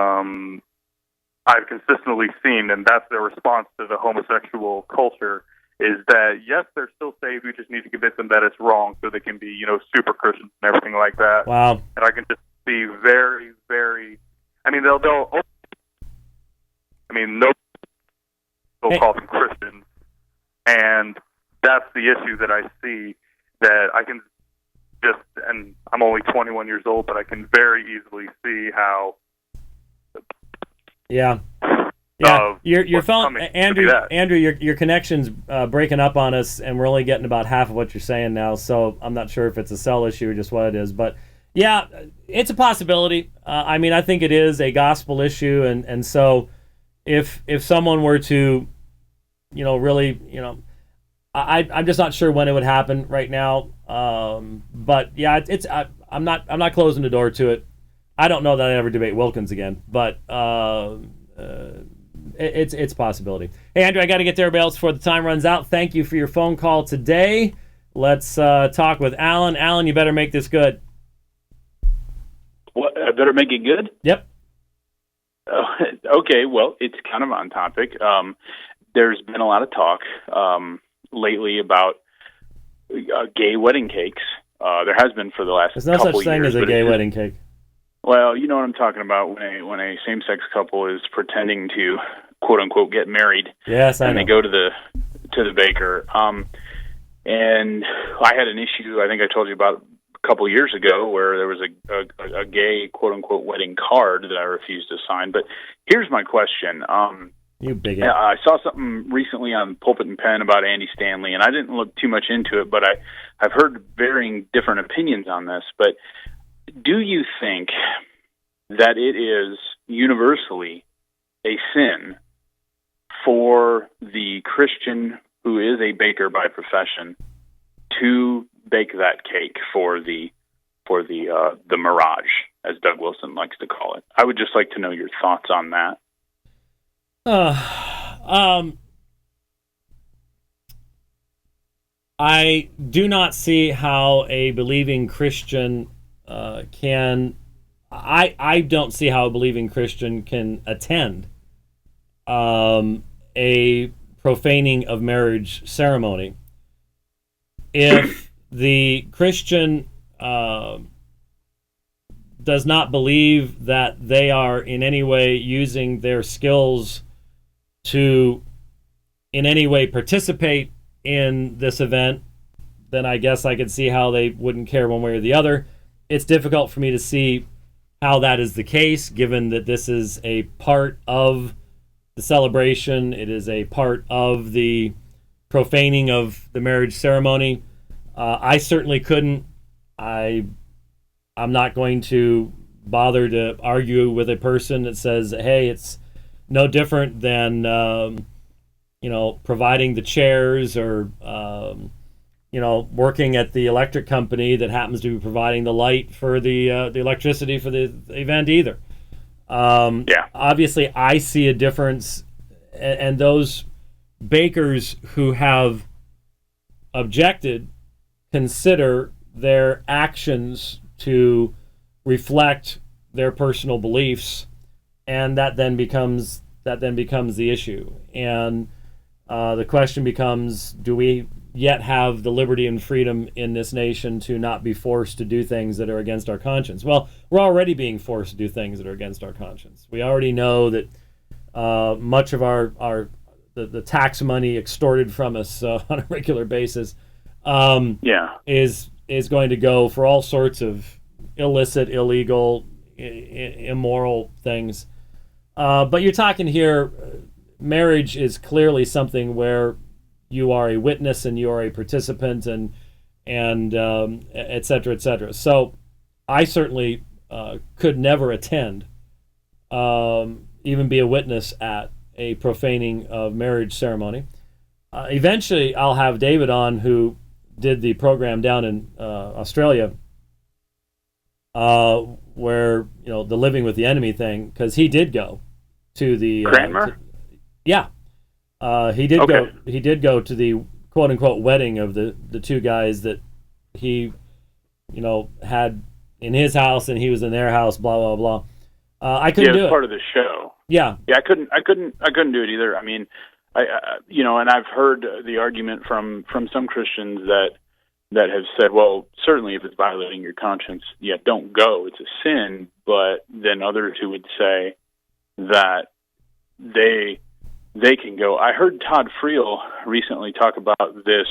I've consistently seen, and that's their response to the homosexual culture, is that, yes, they're still saved, we just need to convince them that it's wrong so they can be, super Christians and everything like that. Wow. And I can just be very, very, they'll call them Christians. And that's the issue that I see, that I can just, and I'm only 21 years old, but I can very easily see how. Yeah. Your phone, Andrew, your connection's breaking up on us, and we're only getting about half of what you're saying now. So I'm not sure if it's a cell issue or just what it is, but yeah, it's a possibility. I think it is a gospel issue, and so if someone were to, really, I'm just not sure when it would happen right now. But yeah, I'm not closing the door to it. I don't know that I'd ever debate Wilkins again, but it's a possibility. Hey, Andrew, I got to get to everybody else before the time runs out. Thank you for your phone call today. Let's talk with Alan. Alan, you better make this good. What, I better make it good? Yep. Okay, well, it's kind of on topic. There's been a lot of talk lately about gay wedding cakes. There has been for the last couple years. There's no such thing as a gay wedding cake. Well, you know what I'm talking about when a same-sex couple is pretending to quote unquote get married. Yes, I know. And they go to the baker. And I had an issue I think I told you about a couple years ago where there was a gay quote unquote wedding card that I refused to sign. But here's my question. You bigot. I saw something recently on Pulpit and Pen about Andy Stanley, and I didn't look too much into it, but I've heard varying different opinions on this. But do you think that it is universally a sin for the Christian who is a baker by profession to bake that cake for the mirage, as Doug Wilson likes to call it? I would just like to know your thoughts on that. I do not see how a believing Christian can. I don't see how a believing Christian can attend a profaning of marriage ceremony if the Christian does not believe that they are in any way using their skills to in any way participate in this event. Then I guess I could see how they wouldn't care one way or the other. It's difficult for me to see how that is the case, given that this is a part of the celebration. It is a part of the profaning of the marriage ceremony. I certainly couldn't. I'm not going to bother to argue with a person that says, hey, it's no different than providing the chairs or working at the electric company that happens to be providing the light for the electricity for the event either. Obviously, I see a difference, and those bakers who have objected consider their actions to reflect their personal beliefs, and that then becomes the issue. And the question becomes, do we yet have the liberty and freedom in this nation to not be forced to do things that are against our conscience? Well, we're already being forced to do things that are against our conscience. We already know that much of the tax money extorted from us on a regular basis is going to go for all sorts of illicit, illegal, immoral things. But you're talking here, marriage is clearly something where you are a witness and you are a participant and et cetera, et cetera. So I certainly could never attend, even be a witness at a profaning of marriage ceremony. Eventually, I'll have David on, who did the program down in Australia, where the living with the enemy thing, because he did go to the Cranmer? he did Okay. go. He did go to the quote unquote wedding of the two guys that he had in his house, and he was in their house. Blah blah blah. I couldn't Yeah, it do was it. part of the show. Yeah, Yeah, I couldn't do it either. I mean, and I've heard the argument from some Christians that have said, well, certainly if it's violating your conscience, yeah, don't go. It's a sin. But then others who would say that they can go. I heard Todd Friel recently talk about this.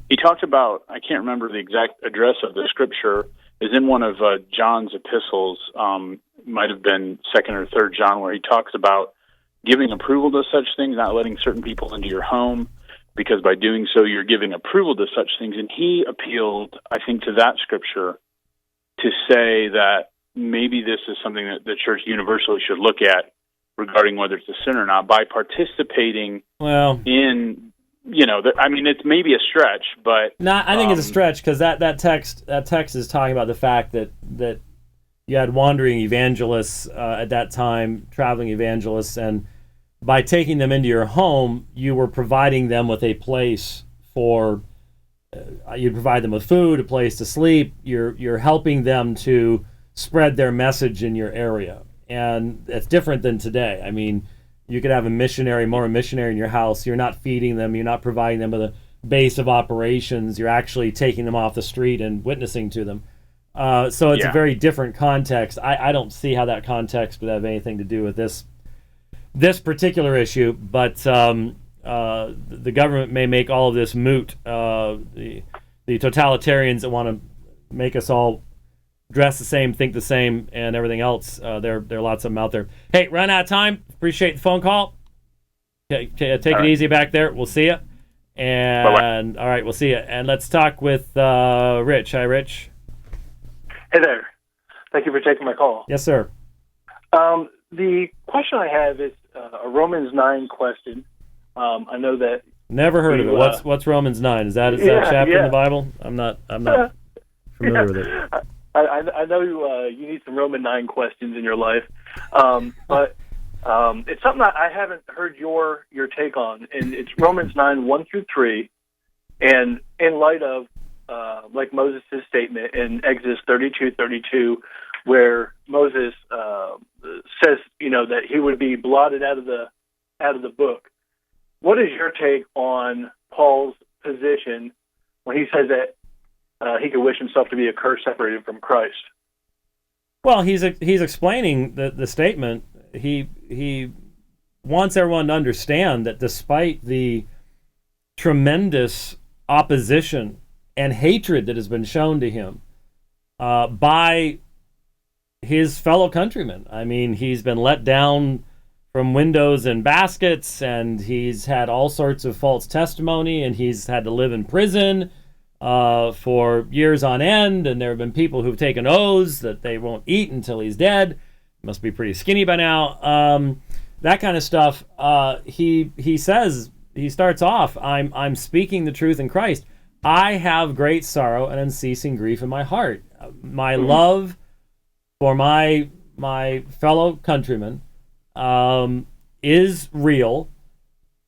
He talked about, I can't remember the exact address of the scripture, is in one of John's epistles, might have been 2nd or 3rd John, where he talks about giving approval to such things, not letting certain people into your home, because by doing so you're giving approval to such things. And he appealed, I think, to that scripture to say that maybe this is something that the church universally should look at regarding whether it's a sin or not, by participating well, in, I mean, it's maybe a stretch, but... I think it's a stretch, because that text is talking about the fact that you had wandering evangelists at that time, traveling evangelists, and by taking them into your home, you were providing them with a place for, you provide them with food, a place to sleep. You're helping them to spread their message in your area, and it's different than today. I mean, you could have a missionary in your house. You're not feeding them. You're not providing them with a base of operations. You're actually taking them off the street and witnessing to them. So it's a very different context. I don't see how that context would have anything to do with this particular issue, but the government may make all of this moot. The totalitarians that want to make us all dress the same, think the same, and everything else, there are lots of them out there. Hey, run out of time. Appreciate the phone call. Take it easy back there. We'll see you. And Bye-bye. All right, we'll see you. And let's talk with Rich. Hi, Rich. Hey there. Thank you for taking my call. Yes, sir. The question I have is a Romans 9 question. I know that. Never heard of it. What's Romans 9? Is that a chapter in the Bible? I'm not familiar with it. I know you need some Roman 9 questions in your life, but it's something that I haven't heard your take on, and it's Romans 9 1-3, and in light of like Moses' statement in Exodus 32:32, where Moses says that he would be blotted out of the book. What is your take on Paul's position when he says that he could wish himself to be accursed, separated from Christ? Well, he's explaining the statement. He wants everyone to understand that despite the tremendous opposition and hatred that has been shown to him by his fellow countrymen. I mean, he's been let down from windows and baskets, and he's had all sorts of false testimony, and he's had to live in prison for years on end, and there have been people who've taken oaths that they won't eat until he's dead. Must be pretty skinny by now. That kind of stuff. He says, he starts off, I'm speaking the truth in Christ. I have great sorrow and unceasing grief in my heart. My love for my fellow countrymen is real,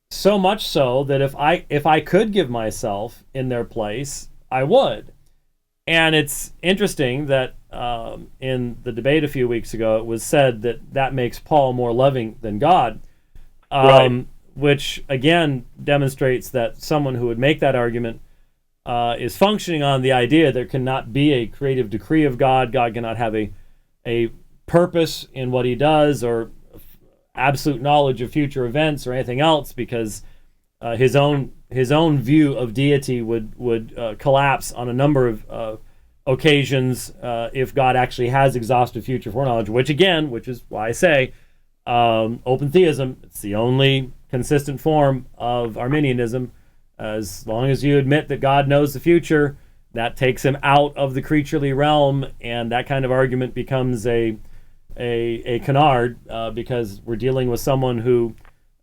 so much so that if I could give myself in their place, I would. And it's interesting that in the debate a few weeks ago, it was said that makes Paul more loving than God, Right. which again demonstrates that someone who would make that argument is functioning on the idea there cannot be a creative decree of God. God cannot have a purpose in what he does, or absolute knowledge of future events or anything else, because his own view of deity would collapse on a number of occasions if God actually has exhaustive future foreknowledge, which is why I say open theism. It's the only consistent form of Arminianism. As long as you admit that God knows the future, that takes him out of the creaturely realm, and that kind of argument becomes a canard because we're dealing with someone who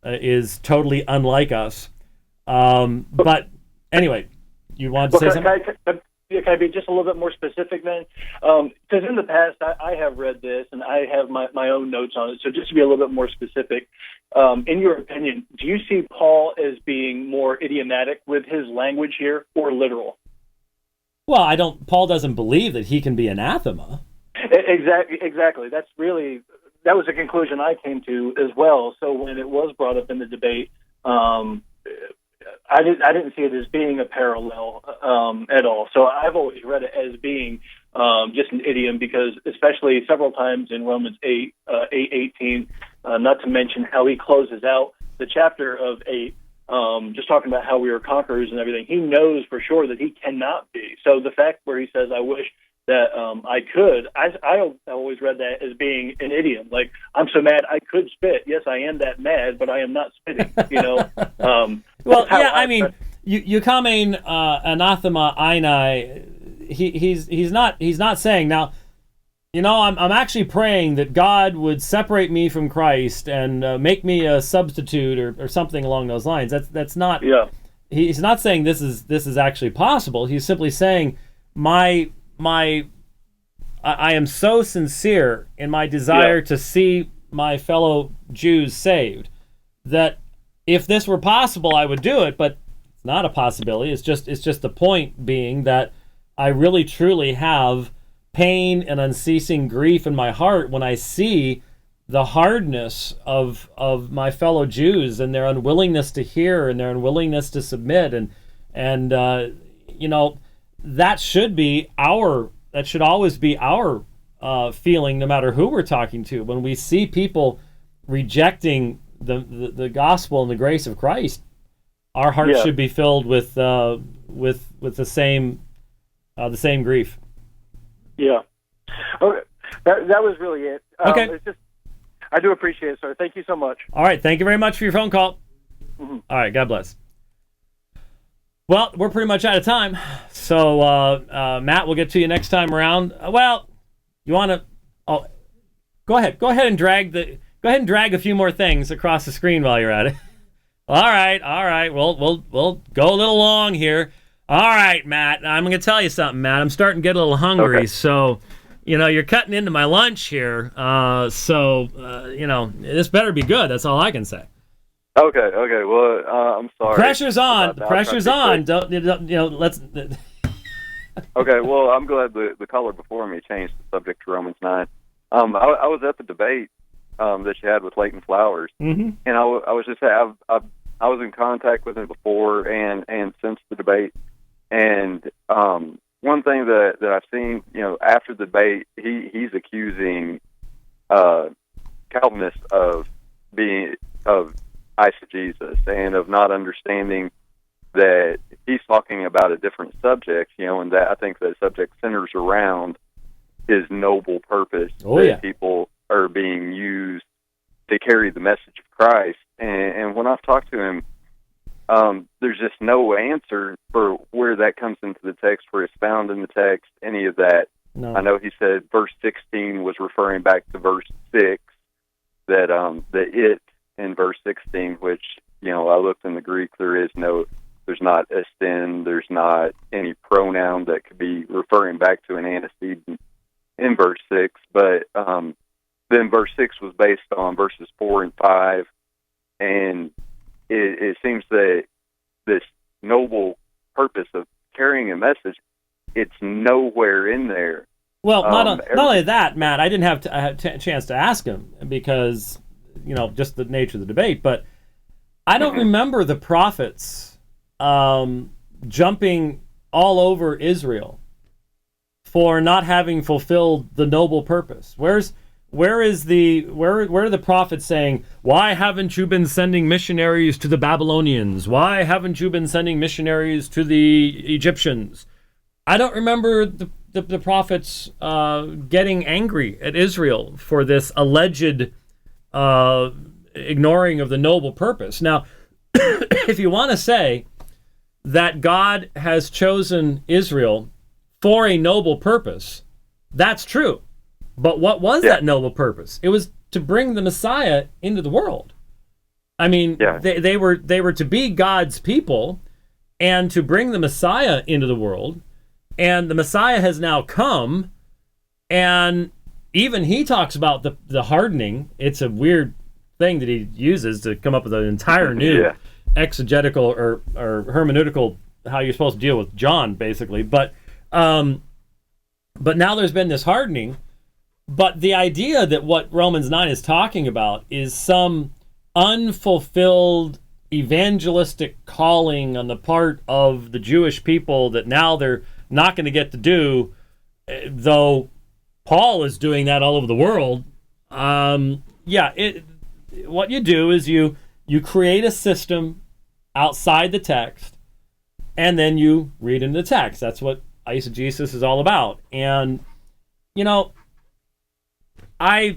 is totally unlike us. But anyway, you wanted to say something? Can I be just a little bit more specific then? Because in the past, I have read this, and I have my own notes on it. So just to be a little bit more specific, in your opinion, do you see Paul as being more idiomatic with his language here or literal? Well, Paul doesn't believe that he can be anathema. Exactly. That was a conclusion I came to as well. So when it was brought up in the debate, I didn't see it as being a parallel at all. So I've always read it as being just an idiom, because especially several times in Romans 8:18, not to mention how he closes out the chapter of 8, just talking about how we are conquerors and everything. He knows for sure that he cannot be. So the fact where he says, I wish that I could, I always read that as being an idiom. Like, I'm so mad I could spit. Yes, I am that mad, but I am not spitting, you know. Well, yeah, I mean, Euchamein anathema einai, he's not saying, now, you know, I'm actually praying that God would separate me from Christ and make me a substitute or something along those lines. That's not. Yeah. He's not saying this is actually possible. He's simply saying I am so sincere in my desire to see my fellow Jews saved that if this were possible, I would do it. But it's not a possibility. It's just the point being that I really truly have pain and unceasing grief in my heart when I see the hardness of my fellow Jews and their unwillingness to hear and their unwillingness to submit, and you know, that should always be our feeling, no matter who we're talking to. When we see people rejecting the gospel and the grace of Christ, our hearts should be filled with the same grief. Yeah. Okay. That was really it. Okay. It's just, I do appreciate it, sir. Thank you so much. All right. Thank you very much for your phone call. Mm-hmm. All right. God bless. Well, we're pretty much out of time. So, Matt, we'll get to you next time around. Well, you want to? Oh, go ahead. Go ahead and drag a few more things across the screen while you're at it. All right. We'll go a little long here. All right, Matt. I'm going to tell you something, Matt. I'm starting to get a little hungry. Okay. So, you know, you're cutting into my lunch here. You know, this better be good. That's all I can say. Okay. Well, I'm sorry. Pressure's on. The pressure's on. Don't, you know, let's. Okay. Well, I'm glad the caller before me changed the subject to Romans 9. I was at the debate that you had with Leighton Flowers, and I was just saying I was in contact with him before and since the debate, and one thing that I've seen, you know, after the debate, he's accusing Calvinists of eisegesis and of not understanding that he's talking about a different subject, you know, and that I think the subject centers around his noble purpose that people are being used to carry the message of Christ. And when I've talked to him, there's just no answer for where that comes into the text, where it's found in the text, any of that. No. I know he said verse 16 was referring back to verse 6, that the it in verse 16, which, you know, I looked in the Greek, there's not a sin, there's not any pronoun that could be referring back to an antecedent in verse 6, but then verse 6 was based on verses 4 and 5, and it seems that this noble purpose of carrying a message, it's nowhere in there. Well, not only that, Matt, I didn't have a chance to ask him because, you know, just the nature of the debate, but I don't remember the prophets jumping all over Israel for not having fulfilled the noble purpose. Where are the prophets saying, why haven't you been sending missionaries to the Babylonians? Why haven't you been sending missionaries to the Egyptians? I don't remember the prophets getting angry at Israel for this alleged ignoring of the noble purpose. Now, if you want to say that God has chosen Israel for a noble purpose, that's true. But what was that noble purpose? It was to bring the Messiah into the world. I mean, they were to be God's people and to bring the Messiah into the world. And the Messiah has now come, and even he talks about the hardening. It's a weird thing that he uses to come up with an entire new exegetical or hermeneutical how you're supposed to deal with John, basically. But now there's been this hardening. But the idea that what Romans 9 is talking about is some unfulfilled evangelistic calling on the part of the Jewish people that now they're not going to get to do, though Paul is doing that all over the world. What you do is you create a system outside the text, and then you read into the text. That's what eisegesis is all about. And, you know, I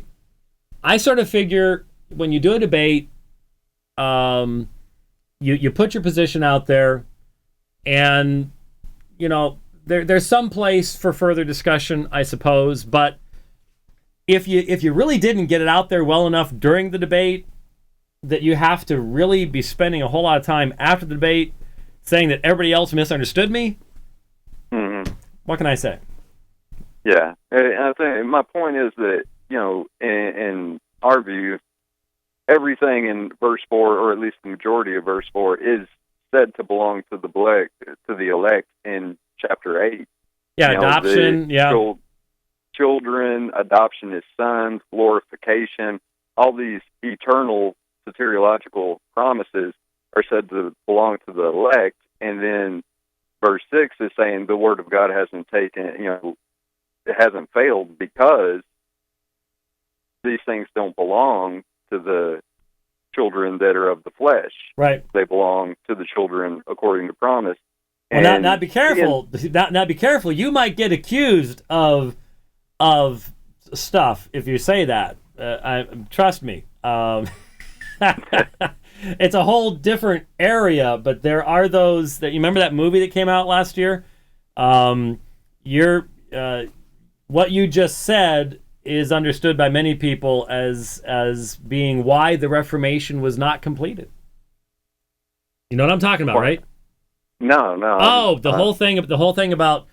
sort of figure when you do a debate, you put your position out there, and, you know, there's some place for further discussion, I suppose. But if you really didn't get it out there well enough during the debate, that you have to really be spending a whole lot of time after the debate saying that everybody else misunderstood me, what can I say? Yeah, I think my point is that, you know, in our view, everything in verse 4, or at least the majority of verse 4, is said to belong to the elect in chapter 8. Yeah, adoption, children, adoption as sons, glorification, all these eternal soteriological promises are said to belong to the elect. And then verse 6 is saying the word of God hasn't it hasn't failed because these things don't belong to the children that are of the flesh. Right. They belong to the children according to promise. Well, now be careful. Now be careful. You might get accused of stuff if you say that. Trust me. It's a whole different area, but there are those that you remember that movie that came out last year. What you just said is understood by many people as being why the Reformation was not completed. You know what I'm talking about, right? No. Oh, the whole thing about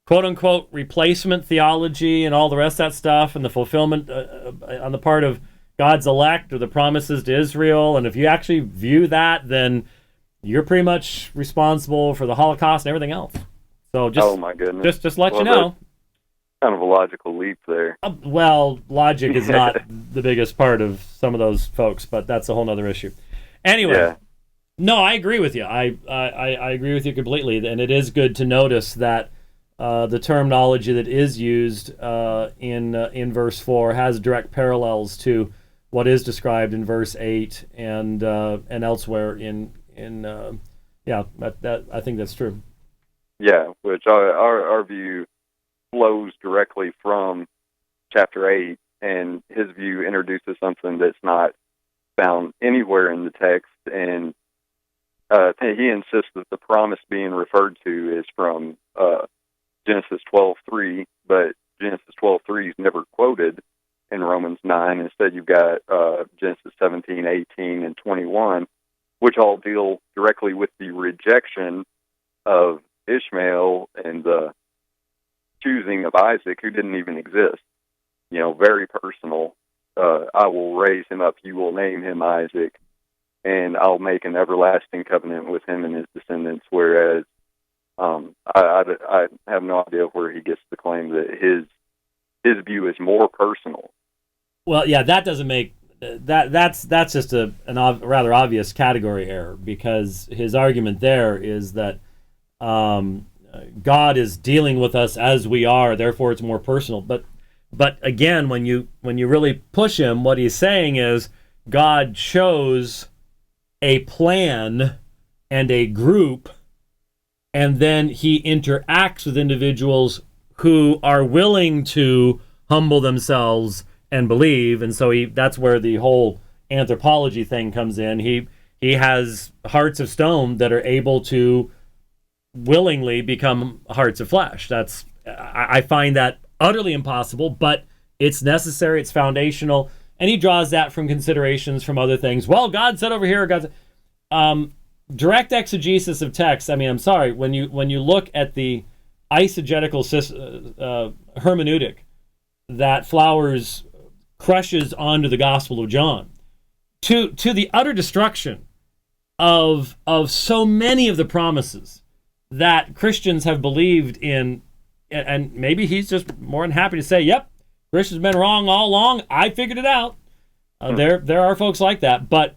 quote unquote replacement theology and all the rest of that stuff, and the fulfillment on the part of God's elect or the promises to Israel. And if you actually view that, then you're pretty much responsible for the Holocaust and everything else. So just, oh my goodness, just let you know. Kind of a logical leap there. Well, logic is not the biggest part of some of those folks, but that's a whole other issue. Anyway, no, I agree with you. I agree with you completely, and it is good to notice that the terminology that is used in verse 4 has direct parallels to what is described in verse 8 and elsewhere in that I think that's true. Yeah, which our view flows directly from chapter 8, and his view introduces something that's not found anywhere in the text, and he insists that the promise being referred to is from Genesis 12:3, but Genesis 12:3 is never quoted in Romans 9. Instead, you've got Genesis 17, 18, and 21, which all deal directly with the rejection of Ishmael and the choosing of Isaac, who didn't even exist. You know, very personal. I will raise him up, you will name him Isaac, and I'll make an everlasting covenant with him and his descendants, whereas I have no idea where he gets the claim that his view is more personal. Well, yeah, that doesn't make that's just a rather obvious category error, because his argument there is that God is dealing with us as we are, therefore it's more personal. But again, when you really push him, what he's saying is God chose a plan and a group, and then he interacts with individuals who are willing to humble themselves and believe, and so that's where the whole anthropology thing comes in. He has hearts of stone that are able to willingly become hearts of flesh. I find that utterly impossible, but it's necessary, it's foundational, and he draws that from considerations from other things. Well, God said over here, God said, direct exegesis of text. I mean, I'm sorry, when you look at the eisegetical hermeneutic that Flowers crushes onto the Gospel of John, to the utter destruction of so many of the promises that Christians have believed in, and maybe he's just more than happy to say, yep, Christians have been wrong all along. I figured it out. There are folks like that, but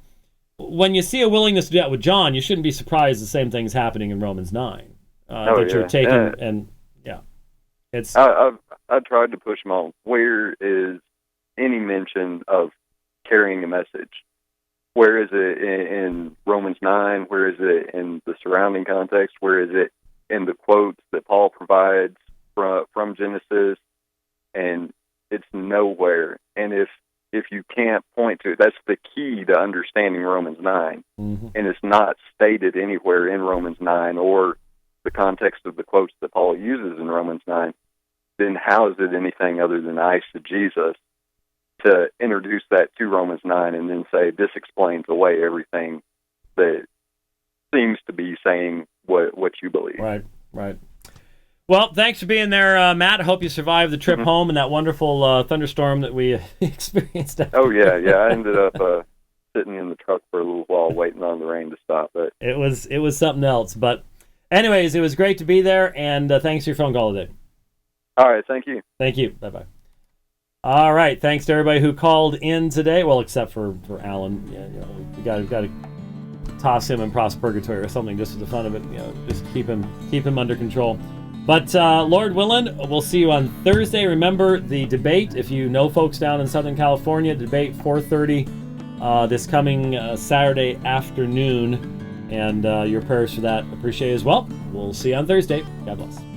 when you see a willingness to do that with John, you shouldn't be surprised the same thing's happening in Romans 9. You're taking, and yeah, it's. I tried to push them on. Where is any mention of carrying a message? Where is it in Romans 9? Where is it in the surrounding context? Where is it in the quotes that Paul provides from Genesis? And it's nowhere. And if you can't point to it, that's the key to understanding Romans 9. Mm-hmm. And it's not stated anywhere in Romans 9 or the context of the quotes that Paul uses in Romans 9, then how is it anything other than eisegesis to introduce that to Romans 9 and then say this explains away everything that seems to be saying what you believe? Right. Well, thanks for being there, Matt. I hope you survived the trip home and that wonderful thunderstorm that we experienced. Oh, yeah. I ended up sitting in the truck for a little while waiting on the rain to stop. But it was something else. But anyways, it was great to be there, and thanks for your phone call today. All right, thank you. Thank you. Bye-bye. All right, thanks to everybody who called in today. Well, except for Alan. Yeah, we got to toss him in purgatory or something just for the fun of it. Just keep him under control. But Lord willing, we'll see you on Thursday. Remember the debate. If you know folks down in Southern California, debate 4:30 this coming Saturday afternoon, and your prayers for that appreciated as well. We'll see you on Thursday. God bless.